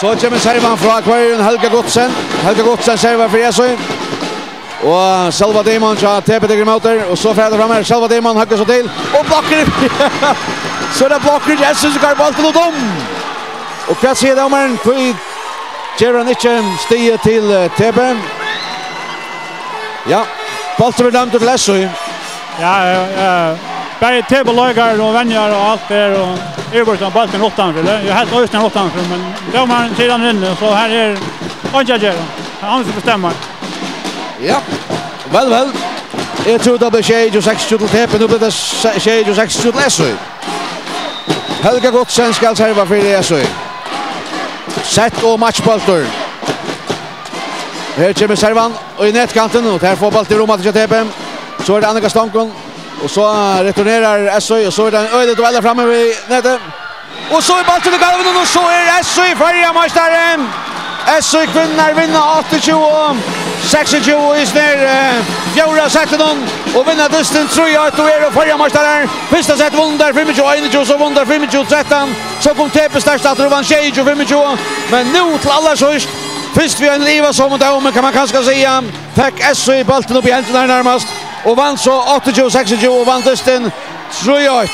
Så kommer servan fra Akvarium, Helga Godsen servar för Esøy. Och Salva Damon har TP till motor och så färdas fram här. Salva Damon hackar så till och blockar. Så det blockar Jesus går bollen och dom. Och kvart ser domaren för Gerard Nitchen stiger till TP. Ja, bollen blir dömd till Esøy. Ja, bara TP lagar och vänjar och allt där och överbortan bollen åttan för. Jag helt östan åttan för men domaren sidan inne så här är Anjager. Han ska bestämma. Ja, väl. Jag tror det blir tjej och 6 till TP. Nu blir det tjej och 6 till Esøy. Helga Godsen skal serva för Esøy. Sett och matchbolter. Här kommer servan och i nätkanten och här får bollen till Roma till TP. Så är det Annika Stankon och så returnerar Esøy och så är det en öde duell framme vid nätet. Och så är bollen till Galven och så är Esøy färgmästaren. Esøy vinner 28. 26 i snär fjärde sättet och vinner distans 3-8 och är färgmästaren. Första set vunder 25 så vunder 25-13. Så kom TP starkt att revansch 25. Men nu till alla sist. Först vi en liva som och kan man kanske säga. Fick Esøy bollen upp i händerna närmast och vann så 28-26 och vann distans 3-8.